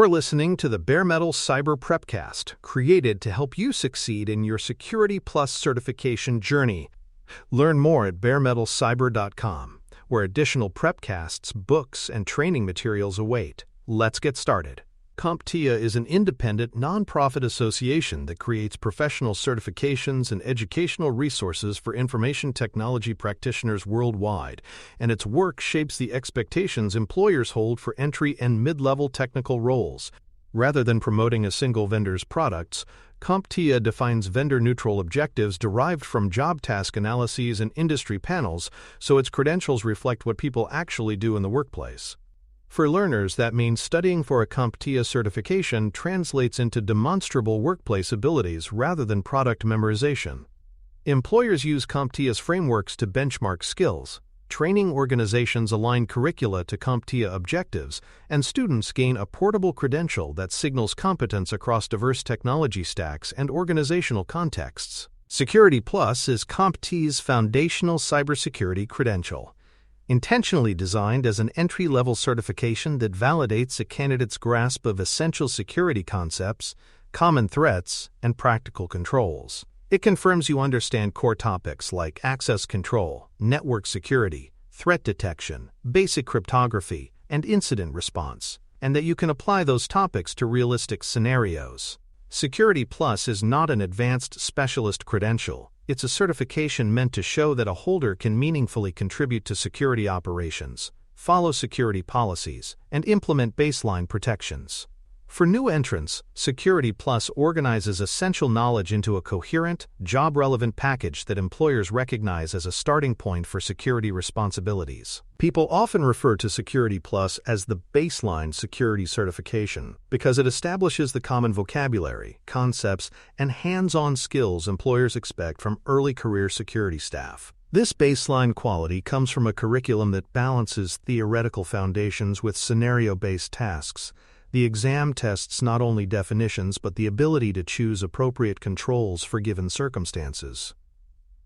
You're listening to the Bare Metal Cyber Prepcast, created to help you succeed in your Security Plus certification journey. Learn more at baremetalcyber.com, where additional prepcasts, books, and training materials await. Let's get started. CompTIA is an independent, nonprofit association that creates professional certifications and educational resources for information technology practitioners worldwide, and its work shapes the expectations employers hold for entry and mid-level technical roles. Rather than promoting a single vendor's products, CompTIA defines vendor-neutral objectives derived from job task analyses and industry panels, so its credentials reflect what people actually do in the workplace. For learners, that means studying for a CompTIA certification translates into demonstrable workplace abilities rather than product memorization. Employers use CompTIA's frameworks to benchmark skills, training organizations align curricula to CompTIA objectives, and students gain a portable credential that signals competence across diverse technology stacks and organizational contexts. Security Plus is CompTIA's foundational cybersecurity credential, intentionally designed as an entry-level certification that validates a candidate's grasp of essential security concepts, common threats, and practical controls. It confirms you understand core topics like access control, network security, threat detection, basic cryptography, and incident response, and that you can apply those topics to realistic scenarios. Security Plus is not an advanced specialist credential. It's a certification meant to show that a holder can meaningfully contribute to security operations, follow security policies, and implement baseline protections. For new entrants, Security Plus organizes essential knowledge into a coherent, job-relevant package that employers recognize as a starting point for security responsibilities. People often refer to Security Plus as the baseline security certification because it establishes the common vocabulary, concepts, and hands-on skills employers expect from early career security staff. This baseline quality comes from a curriculum that balances theoretical foundations with scenario-based tasks. The exam tests not only definitions but the ability to choose appropriate controls for given circumstances.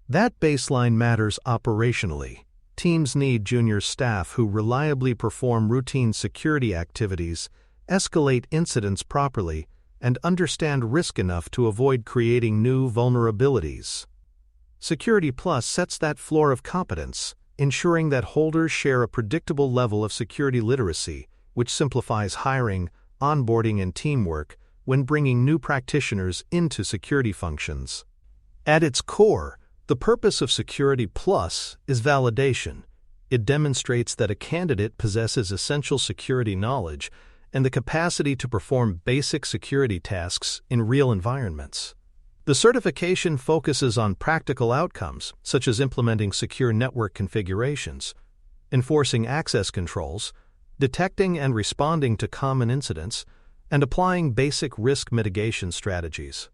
That baseline matters operationally. Teams need junior staff who reliably perform routine security activities, escalate incidents properly, and understand risk enough to avoid creating new vulnerabilities. Security Plus sets that floor of competence, ensuring that holders share a predictable level of security literacy, which simplifies hiring, onboarding, and teamwork when bringing new practitioners into security functions. At its core, the purpose of Security Plus is validation. It demonstrates that a candidate possesses essential security knowledge and the capacity to perform basic security tasks in real environments. The certification focuses on practical outcomes, such as implementing secure network configurations, enforcing access controls, detecting and responding to common incidents, and applying basic risk mitigation strategies.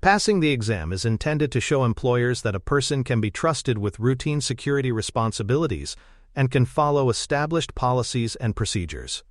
Passing the exam is intended to show employers that a person can be trusted with routine security responsibilities and can follow established policies and procedures.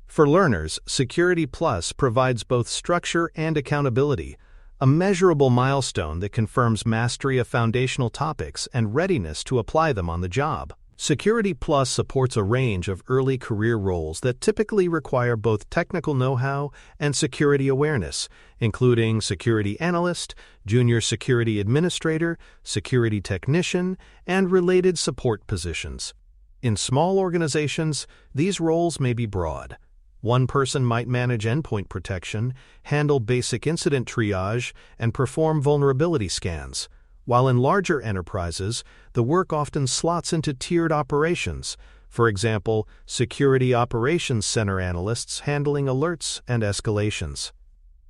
For learners, Security Plus provides both structure and accountability, a measurable milestone that confirms mastery of foundational topics and readiness to apply them on the job. Security Plus supports a range of early career roles that typically require both technical know-how and security awareness, including security analyst, junior security administrator, security technician, and related support positions. In small organizations, these roles may be broad. One person might manage endpoint protection, handle basic incident triage, and perform vulnerability scans. While in larger enterprises, the work often slots into tiered operations, for example, Security Operations Center analysts handling alerts and escalations.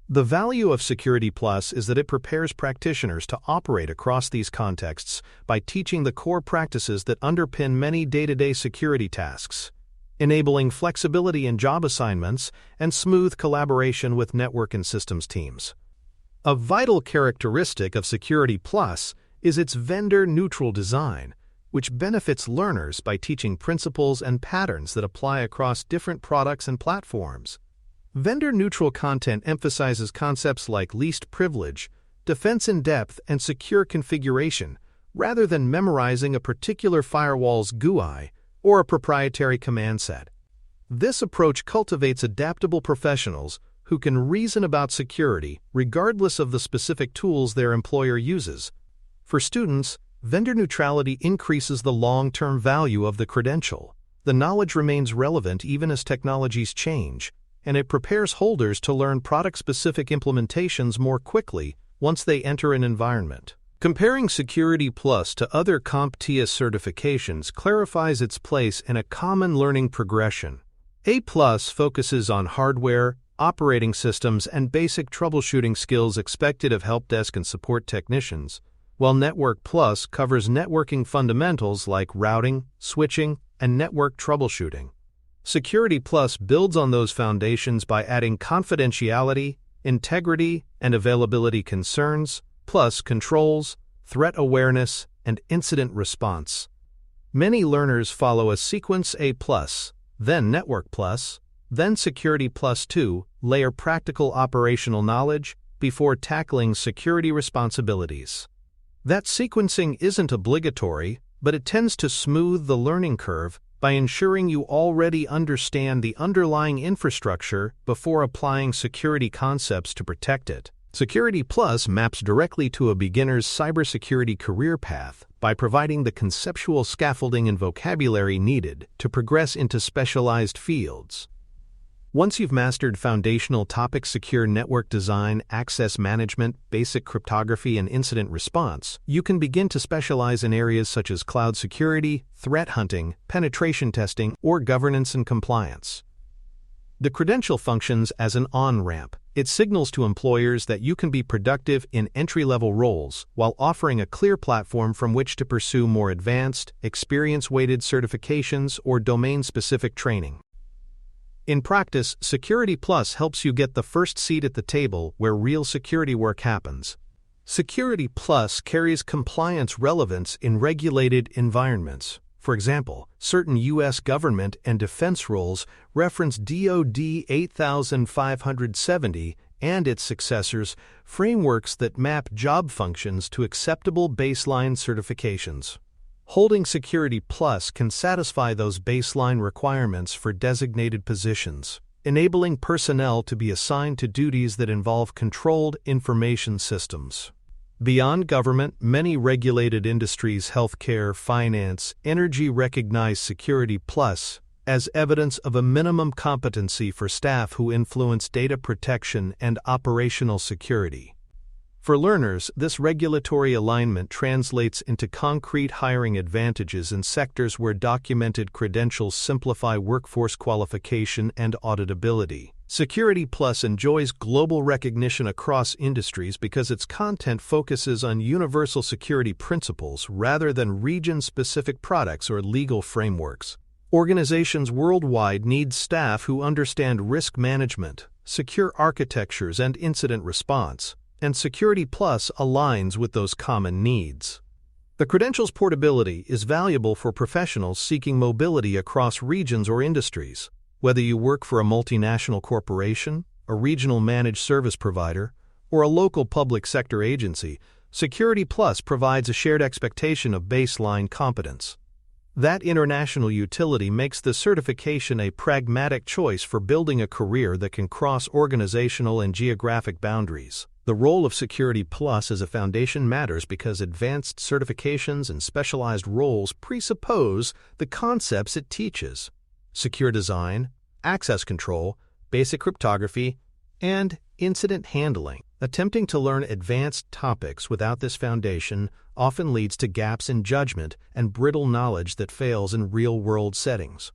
The value of Security Plus is that it prepares practitioners to operate across these contexts by teaching the core practices that underpin many day-to-day security tasks, enabling flexibility in job assignments and smooth collaboration with network and systems teams. A vital characteristic of Security Plus is its vendor-neutral design, which benefits learners by teaching principles and patterns that apply across different products and platforms. Vendor-neutral content emphasizes concepts like least privilege, defense in depth, and secure configuration, rather than memorizing a particular firewall's GUI or a proprietary command set. This approach cultivates adaptable professionals who can reason about security regardless of the specific tools their employer uses. For students, vendor neutrality increases the long-term value of the credential. The knowledge remains relevant even as technologies change, and it prepares holders to learn product-specific implementations more quickly once they enter an environment. Comparing Security Plus to other CompTIA certifications clarifies its place in a common learning progression. A+ focuses on hardware, operating systems, and basic troubleshooting skills expected of help desk and support technicians, while Network Plus covers networking fundamentals like routing, switching, and network troubleshooting. Security Plus builds on those foundations by adding confidentiality, integrity, and availability concerns, plus controls, threat awareness, and incident response. Many learners follow a sequence A+, then Network Plus, then Security Plus 2, layer practical operational knowledge before tackling security responsibilities. That sequencing isn't obligatory, but it tends to smooth the learning curve by ensuring you already understand the underlying infrastructure before applying security concepts to protect it. Security Plus maps directly to a beginner's cybersecurity career path by providing the conceptual scaffolding and vocabulary needed to progress into specialized fields. Once you've mastered foundational topics, secure network design, access management, basic cryptography, and incident response, you can begin to specialize in areas such as cloud security, threat hunting, penetration testing, or governance and compliance. The credential functions as an on-ramp. It signals to employers that you can be productive in entry-level roles while offering a clear platform from which to pursue more advanced, experience-weighted certifications or domain-specific training. In practice, Security Plus helps you get the first seat at the table where real security work happens. Security Plus carries compliance relevance in regulated environments. For example, certain U.S. government and defense roles reference DoD 8570 and its successors, frameworks that map job functions to acceptable baseline certifications. Holding Security Plus can satisfy those baseline requirements for designated positions, enabling personnel to be assigned to duties that involve controlled information systems. Beyond government, many regulated industries, healthcare, finance, energy recognize Security Plus as evidence of a minimum competency for staff who influence data protection and operational security. For learners, this regulatory alignment translates into concrete hiring advantages in sectors where documented credentials simplify workforce qualification and auditability. Security Plus enjoys global recognition across industries because its content focuses on universal security principles rather than region-specific products or legal frameworks. Organizations worldwide need staff who understand risk management, secure architectures, and incident response, and Security Plus aligns with those common needs. The credential's portability is valuable for professionals seeking mobility across regions or industries. Whether you work for a multinational corporation, a regional managed service provider, or a local public sector agency, Security Plus provides a shared expectation of baseline competence. That international utility makes the certification a pragmatic choice for building a career that can cross organizational and geographic boundaries. The role of Security Plus as a foundation matters because advanced certifications and specialized roles presuppose the concepts it teaches: secure design, access control, basic cryptography, and incident handling. Attempting to learn advanced topics without this foundation often leads to gaps in judgment and brittle knowledge that fails in real-world settings.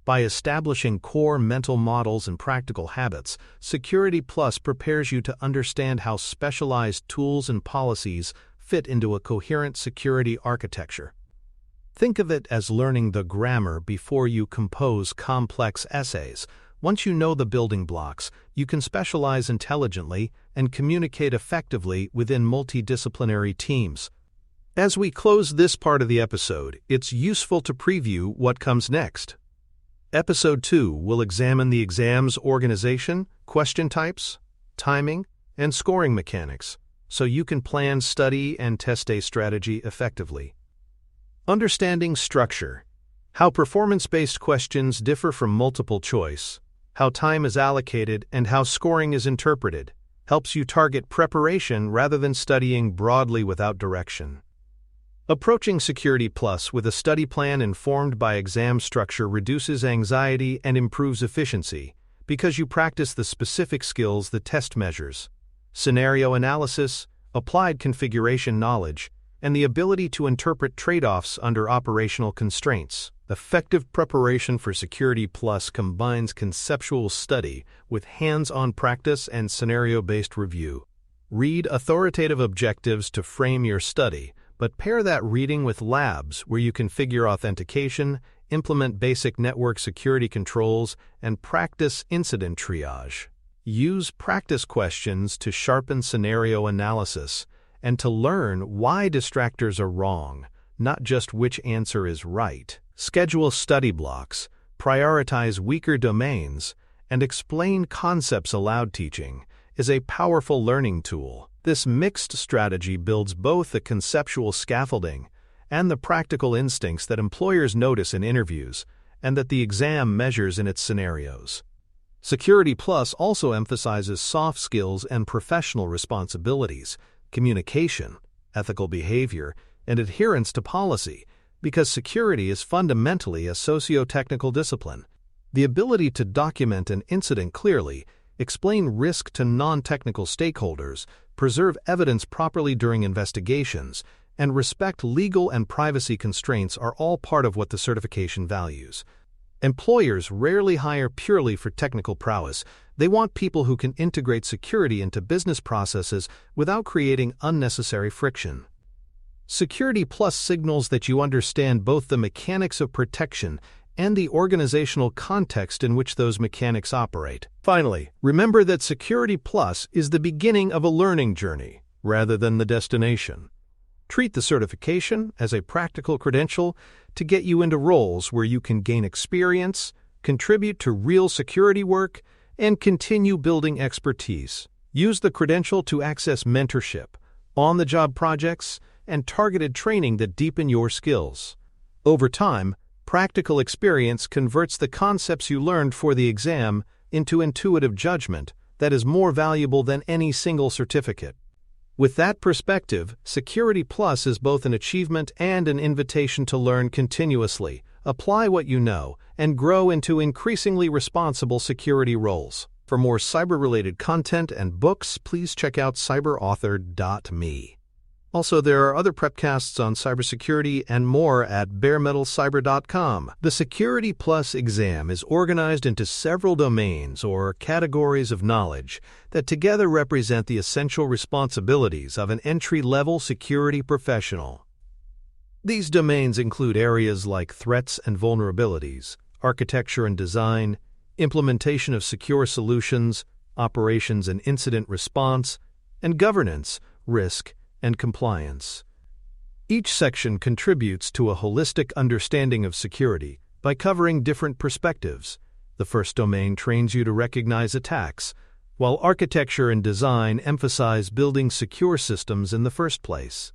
By establishing core mental models and practical habits, Security Plus prepares you to understand how specialized tools and policies fit into a coherent security architecture. Think of it as learning the grammar before you compose complex essays. Once you know the building blocks, you can specialize intelligently and communicate effectively within multidisciplinary teams. As we close this part of the episode, it's useful to preview what comes next. Episode 2 will examine the exam's organization, question types, timing, and scoring mechanics, so you can plan, study, and test a strategy effectively. Understanding structure. How performance-based questions differ from multiple choice, how time is allocated, and how scoring is interpreted, helps you target preparation rather than studying broadly without direction. Approaching Security Plus with a study plan informed by exam structure reduces anxiety and improves efficiency because you practice the specific skills the test measures: scenario analysis, applied configuration knowledge, and the ability to interpret trade-offs under operational constraints. Effective preparation for Security Plus combines conceptual study with hands-on practice and scenario-based review. Read authoritative objectives to frame your study, but pair that reading with labs where you configure authentication, implement basic network security controls, and practice incident triage. Use practice questions to sharpen scenario analysis and to learn why distractors are wrong, not just which answer is right. Schedule study blocks, prioritize weaker domains, and explain concepts aloud. Teaching is a powerful learning tool. This mixed strategy builds both the conceptual scaffolding and the practical instincts that employers notice in interviews and that the exam measures in its scenarios. Security Plus also emphasizes soft skills and professional responsibilities, communication, ethical behavior, and adherence to policy, because security is fundamentally a socio-technical discipline. The ability to document an incident clearly, explain risk to non-technical stakeholders, preserve evidence properly during investigations, and respect legal and privacy constraints are all part of what the certification values. Employers rarely hire purely for technical prowess. They want people who can integrate security into business processes without creating unnecessary friction. Security Plus signals that you understand both the mechanics of protection and the organizational context in which those mechanics operate. Finally, remember that Security Plus is the beginning of a learning journey rather than the destination. Treat the certification as a practical credential to get you into roles where you can gain experience, contribute to real security work, and continue building expertise. Use the credential to access mentorship, on-the-job projects, and targeted training that deepen your skills. Over time, practical experience converts the concepts you learned for the exam into intuitive judgment that is more valuable than any single certificate. With that perspective, Security Plus is both an achievement and an invitation to learn continuously, apply what you know, and grow into increasingly responsible security roles. For more cyber-related content and books, please check out cyberauthor.me. Also, there are other prepcasts on cybersecurity and more at baremetalcyber.com. The Security Plus exam is organized into several domains or categories of knowledge that together represent the essential responsibilities of an entry-level security professional. These domains include areas like threats and vulnerabilities, architecture and design, implementation of secure solutions, operations and incident response, and governance, risk, and compliance. Each section contributes to a holistic understanding of security by covering different perspectives. The first domain trains you to recognize attacks, while architecture and design emphasize building secure systems in the first place.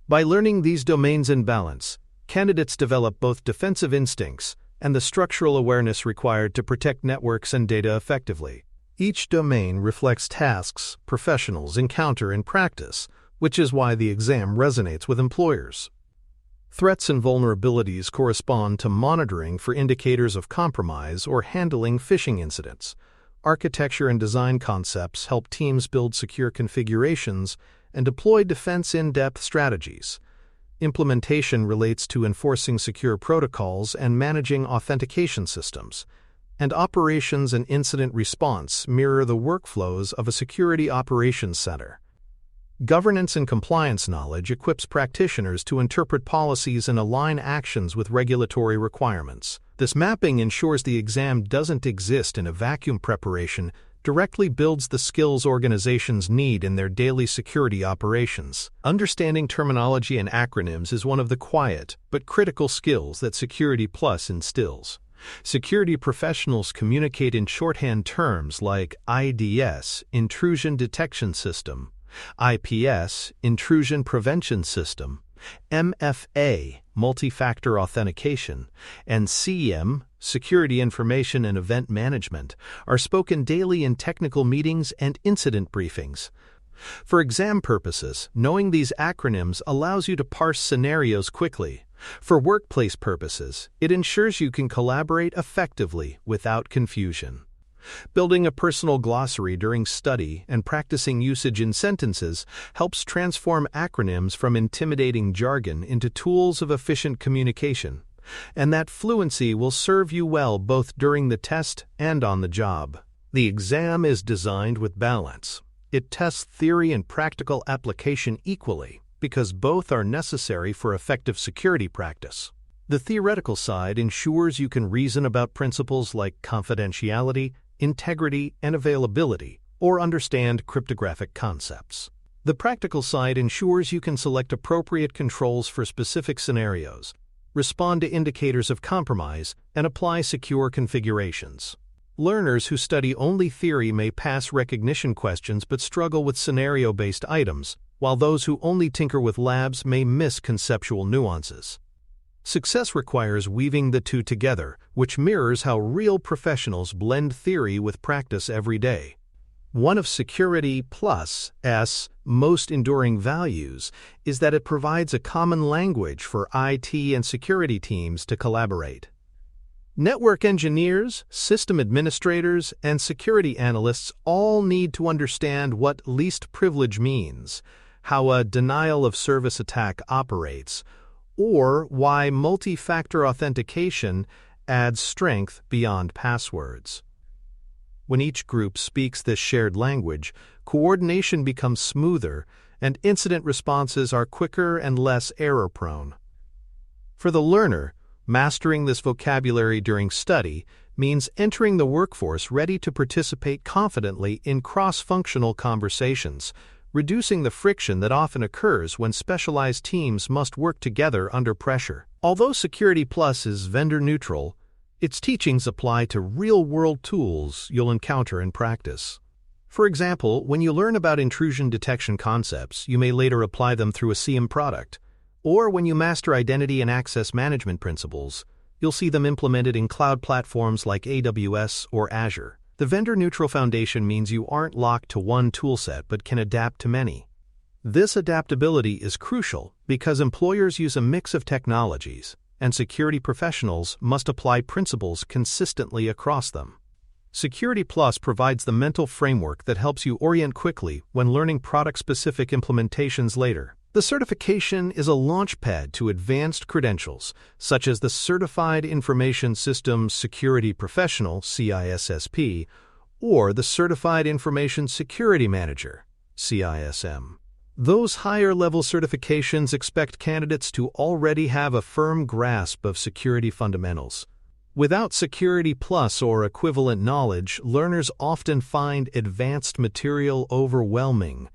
By learning these domains in balance, candidates develop both defensive instincts and the structural awareness required to protect networks and data effectively. Each domain reflects tasks professionals encounter in practice, which is why the exam resonates with employers. Threats and vulnerabilities correspond to monitoring for indicators of compromise or handling phishing incidents. Architecture and design concepts help teams build secure configurations and deploy defense in-depth strategies. Implementation relates to enforcing secure protocols and managing authentication systems. And operations and incident response mirror the workflows of a security operations center. Governance and compliance knowledge equips practitioners to interpret policies and align actions with regulatory requirements. This mapping ensures the exam doesn't exist in a vacuum. Preparation directly builds the skills organizations need in their daily security operations. Understanding terminology and acronyms is one of the quiet but critical skills that Security Plus instills. Security professionals communicate in shorthand terms like IDS, Intrusion Detection System, IPS, Intrusion Prevention System, MFA, multi-factor authentication, and CM, security information and event management, are spoken daily in technical meetings and incident briefings. For exam purposes, knowing these acronyms allows you to parse scenarios quickly. For workplace purposes, it ensures you can collaborate effectively without confusion. Building a personal glossary during study and practicing usage in sentences helps transform acronyms from intimidating jargon into tools of efficient communication, and that fluency will serve you well both during the test and on the job. The exam is designed with balance. It tests theory and practical application equally because both are necessary for effective security practice. The theoretical side ensures you can reason about principles like confidentiality, integrity, and availability, or understand cryptographic concepts. The practical side ensures you can select appropriate controls for specific scenarios, respond to indicators of compromise, and apply secure configurations. Learners who study only theory may pass recognition questions but struggle with scenario-based items, while those who only tinker with labs may miss conceptual nuances. Success requires weaving the two together, which mirrors how real professionals blend theory with practice every day. One of Security Plus's most enduring values is that it provides a common language for IT and security teams to collaborate. Network engineers, system administrators, and security analysts all need to understand what least privilege means, how a denial of service attack operates, or why multi-factor authentication adds strength beyond passwords. When each group speaks this shared language, coordination becomes smoother and incident responses are quicker and less error-prone. For the learner, mastering this vocabulary during study means entering the workforce ready to participate confidently in cross-functional conversations, reducing the friction that often occurs when specialized teams must work together under pressure. Although Security Plus is vendor-neutral, its teachings apply to real-world tools you'll encounter in practice. For example, when you learn about intrusion detection concepts, you may later apply them through a CM product. Or when you master identity and access management principles, you'll see them implemented in cloud platforms like AWS or Azure. The vendor-neutral foundation means you aren't locked to one toolset but can adapt to many. This adaptability is crucial because employers use a mix of technologies, and security professionals must apply principles consistently across them. Security Plus provides the mental framework that helps you orient quickly when learning product-specific implementations later. The certification is a launchpad to advanced credentials, such as the Certified Information Systems Security Professional (CISSP) or the Certified Information Security Manager (CISM). Those higher-level certifications expect candidates to already have a firm grasp of security fundamentals. Without Security Plus or equivalent knowledge, learners often find advanced material overwhelming.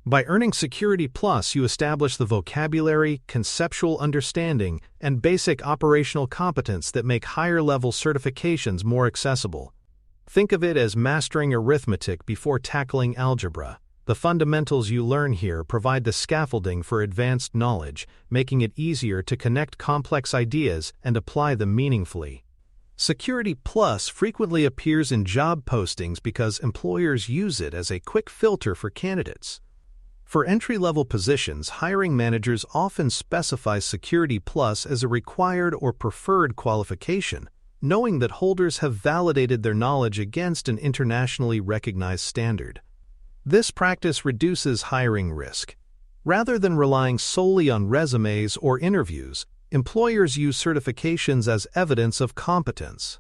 By earning Security Plus, you establish the vocabulary, conceptual understanding, and basic operational competence that make higher-level certifications more accessible. Think of it as mastering arithmetic before tackling algebra. The fundamentals you learn here provide the scaffolding for advanced knowledge, making it easier to connect complex ideas and apply them meaningfully. Security Plus frequently appears in job postings because employers use it as a quick filter for candidates. For entry-level positions, hiring managers often specify Security Plus as a required or preferred qualification, knowing that holders have validated their knowledge against an internationally recognized standard. This practice reduces hiring risk. Rather than relying solely on resumes or interviews, employers use certifications as evidence of competence.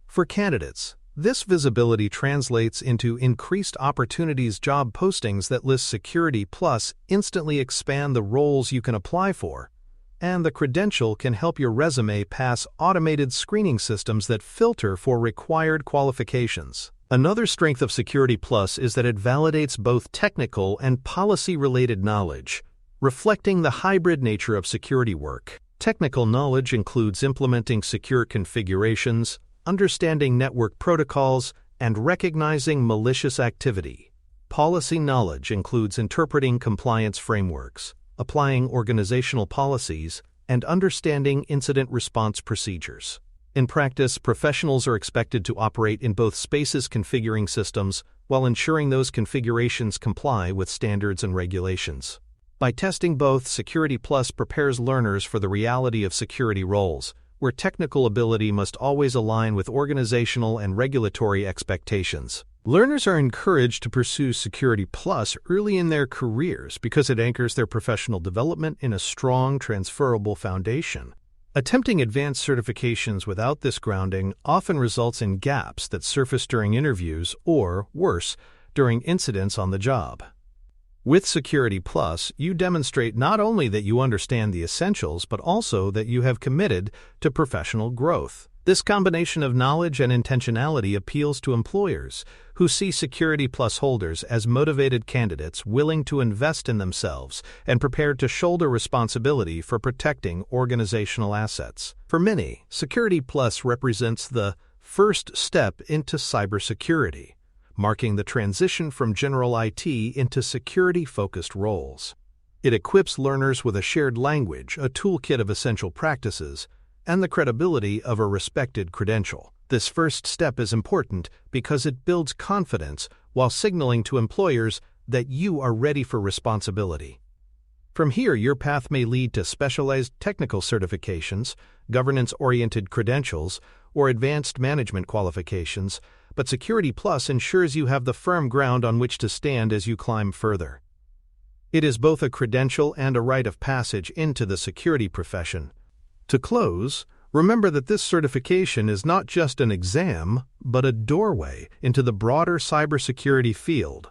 For candidates, this visibility translates into increased opportunities. Job postings that list Security Plus instantly expand the roles you can apply for, and the credential can help your resume pass automated screening systems that filter for required qualifications. Another strength of Security Plus is that it validates both technical and policy-related knowledge, reflecting the hybrid nature of security work. Technical knowledge includes implementing secure configurations, understanding network protocols, and recognizing malicious activity. Policy knowledge includes interpreting compliance frameworks, applying organizational policies, and understanding incident response procedures. In practice, professionals are expected to operate in both spaces configuring systems while ensuring those configurations comply with standards and regulations. By testing both, Security Plus prepares learners for the reality of security roles, where technical ability must always align with organizational and regulatory expectations. Learners are encouraged to pursue Security Plus early in their careers because it anchors their professional development in a strong, transferable foundation. Attempting advanced certifications without this grounding often results in gaps that surface during interviews or, worse, during incidents on the job. With Security Plus, you demonstrate not only that you understand the essentials, but also that you have committed to professional growth. This combination of knowledge and intentionality appeals to employers who see Security Plus holders as motivated candidates willing to invest in themselves and prepared to shoulder responsibility for protecting organizational assets. For many, Security Plus represents the first step into cybersecurity, marking the transition from general IT into security-focused roles. It equips learners with a shared language, a toolkit of essential practices, and the credibility of a respected credential. This first step is important because it builds confidence while signaling to employers that you are ready for responsibility. From here, your path may lead to specialized technical certifications, governance-oriented credentials, or advanced management qualifications, but Security Plus ensures you have the firm ground on which to stand as you climb further. It is both a credential and a rite of passage into the security profession. To close, remember that this certification is not just an exam, but a doorway into the broader cybersecurity field.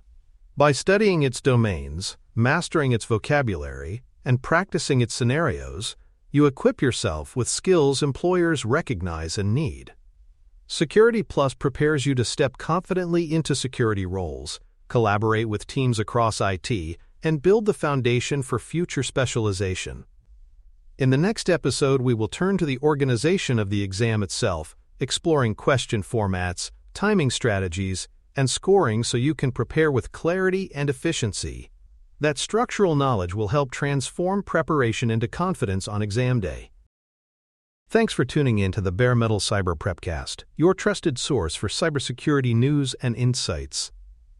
By studying its domains, mastering its vocabulary, and practicing its scenarios, you equip yourself with skills employers recognize and need. Security Plus prepares you to step confidently into security roles, collaborate with teams across IT, and build the foundation for future specialization. In the next episode, we will turn to the organization of the exam itself, exploring question formats, timing strategies, and scoring so you can prepare with clarity and efficiency. That structural knowledge will help transform preparation into confidence on exam day. Thanks for tuning in to the Bare Metal Cyber Prepcast, your trusted source for cybersecurity news and insights.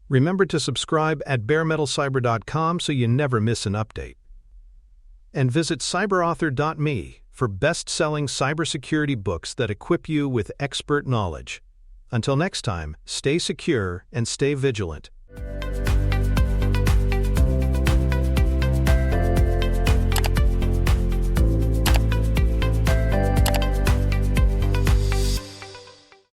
Remember to subscribe at baremetalcyber.com so you never miss an update. And visit cyberauthor.me for best-selling cybersecurity books that equip you with expert knowledge. Until next time, stay secure and stay vigilant.